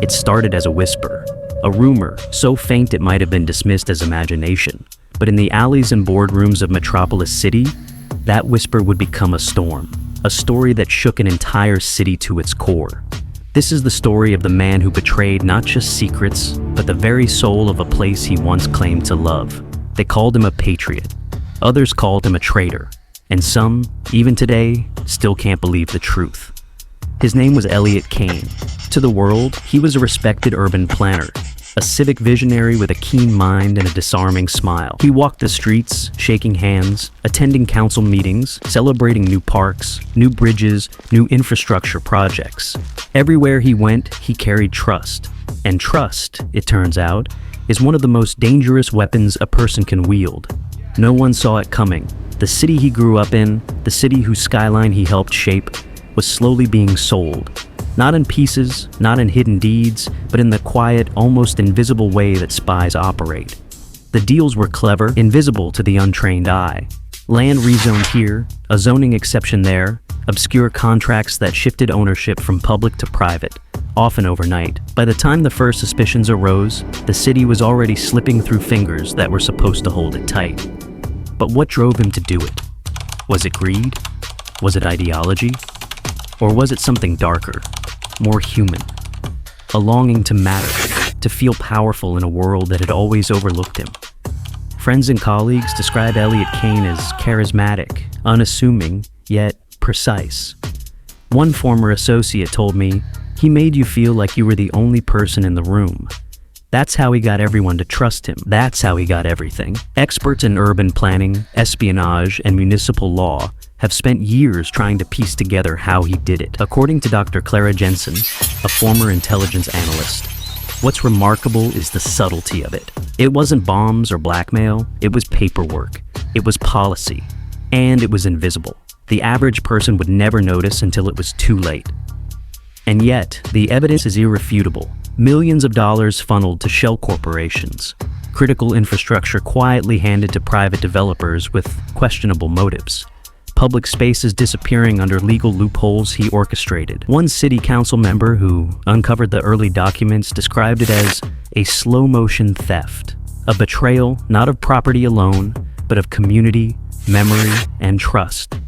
It started as a whisper, a rumor so faint it might have been dismissed as imagination. But in the alleys and boardrooms of Metropolis City, that whisper would become a storm, a story that shook an entire city to its core. This is the story of the man who betrayed not just secrets, but the very soul of a place he once claimed to love. They called him a patriot. Others called him a traitor. And some, even today, still can't believe the truth. His name was Elliot Kane. To the world, he was a respected urban planner, a civic visionary with a keen mind and a disarming smile. He walked the streets, shaking hands, attending council meetings, celebrating new parks, new bridges, new infrastructure projects. Everywhere he went, he carried trust. And trust, it turns out, is one of the most dangerous weapons a person can wield. No one saw it coming. The city he grew up in, the city whose skyline he helped shape, was slowly being sold. Not in pieces, not in hidden deeds, but in the quiet, almost invisible way that spies operate. The deals were clever, invisible to the untrained eye. Land rezoned here, a zoning exception there, obscure contracts that shifted ownership from public to private, often overnight. By the time the first suspicions arose, the city was already slipping through fingers that were supposed to hold it tight. But what drove him to do it? Was it greed? Was it ideology? Or was it something darker, more human? A longing to matter, to feel powerful in a world that had always overlooked him. Friends and colleagues describe Elliot Kane as charismatic, unassuming, yet precise. One former associate told me, "He made you feel like you were the only person in the room." That's how he got everyone to trust him. That's how he got everything. Experts in urban planning, espionage, and municipal law have spent years trying to piece together how he did it. According to Dr. Clara Jensen, a former intelligence analyst, what's remarkable is the subtlety of it. It wasn't bombs or blackmail, it was paperwork, it was policy, and it was invisible. The average person would never notice until it was too late. And yet, the evidence is irrefutable. Millions of dollars funneled to shell corporations. Critical infrastructure quietly handed to private developers with questionable motives. Public spaces disappearing under legal loopholes he orchestrated. One city council member who uncovered the early documents described it as a slow-motion theft, a betrayal not of property alone, but of community, memory, and trust.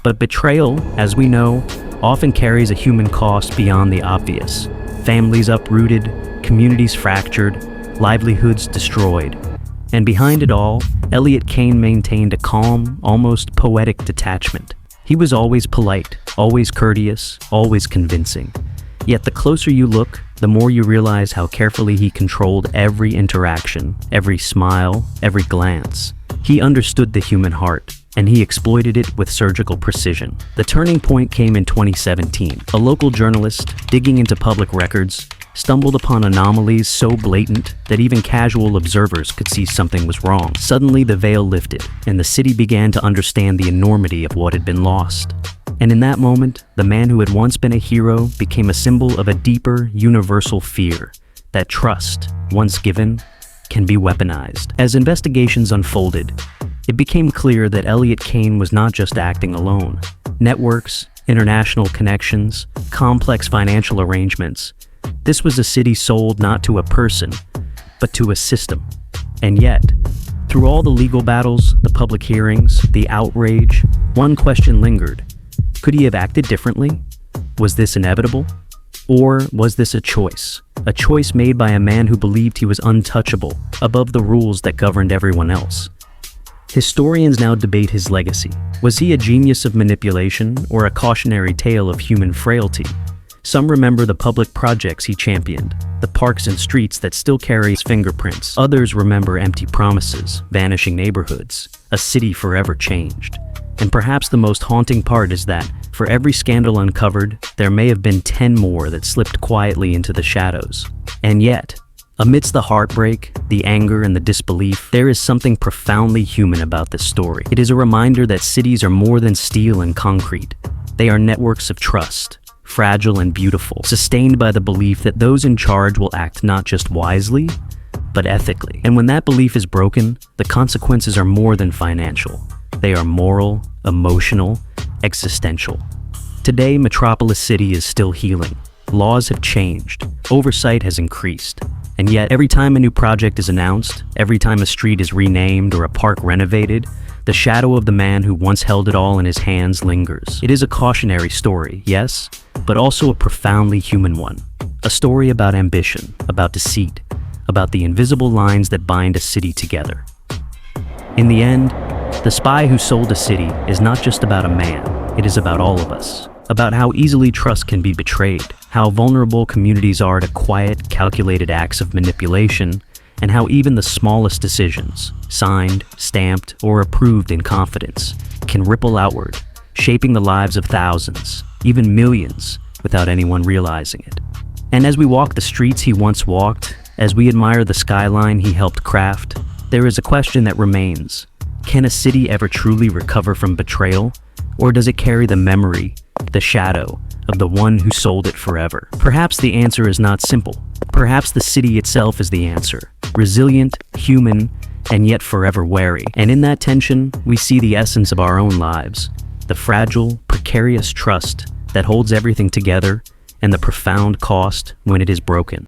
But betrayal, as we know, often carries a human cost beyond the obvious. Families uprooted, communities fractured, livelihoods destroyed. And behind it all, Elliot Kane maintained a calm, almost poetic detachment. He was always polite, always courteous, always convincing. Yet the closer you look, the more you realize how carefully he controlled every interaction, every smile, every glance. He understood the human heart, and he exploited it with surgical precision. The turning point came in 2017. A local journalist, digging into public records, stumbled upon anomalies so blatant that even casual observers could see something was wrong. Suddenly the veil lifted, and the city began to understand the enormity of what had been lost. And in that moment, the man who had once been a hero became a symbol of a deeper, universal fear, that trust, once given, can be weaponized. As investigations unfolded, it became clear that Elliot Kane was not just acting alone. Networks, international connections, complex financial arrangements. This was a city sold not to a person, but to a system. And yet, through all the legal battles, the public hearings, the outrage, one question lingered. Could he have acted differently? Was this inevitable? Or was this a choice made by a man who believed he was untouchable, above the rules that governed everyone else? Historians now debate his legacy. Was he a genius of manipulation or a cautionary tale of human frailty? Some remember the public projects he championed, the parks and streets that still carry his fingerprints. Others remember empty promises, vanishing neighborhoods, a city forever changed. And perhaps the most haunting part is that, for every scandal uncovered, there may have been 10 more that slipped quietly into the shadows. And yet, amidst the heartbreak, the anger, and the disbelief, there is something profoundly human about this story. It is a reminder that cities are more than steel and concrete. They are networks of trust, fragile and beautiful, sustained by the belief that those in charge will act not just wisely, but ethically. And when that belief is broken, the consequences are more than financial. They are moral, emotional, existential. Today, Metropolis City is still healing. Laws have changed, oversight has increased, and yet every time a new project is announced, every time a street is renamed or a park renovated, the shadow of the man who once held it all in his hands lingers. It is a cautionary story, yes, but also a profoundly human one. A story about ambition, about deceit, about the invisible lines that bind a city together. In the end, The Spy Who Sold a City is not just about a man, it is about all of us. About how easily trust can be betrayed, how vulnerable communities are to quiet, calculated acts of manipulation, and how even the smallest decisions, signed, stamped, or approved in confidence, can ripple outward, shaping the lives of thousands, even millions, without anyone realizing it. And as we walk the streets he once walked, as we admire the skyline he helped craft, there is a question that remains. Can a city ever truly recover from betrayal? Or does it carry the memory, the shadow, of the one who sold it forever? Perhaps the answer is not simple. Perhaps the city itself is the answer. Resilient, human, and yet forever wary. And in that tension, we see the essence of our own lives. The fragile, precarious trust that holds everything together, and the profound cost when it is broken.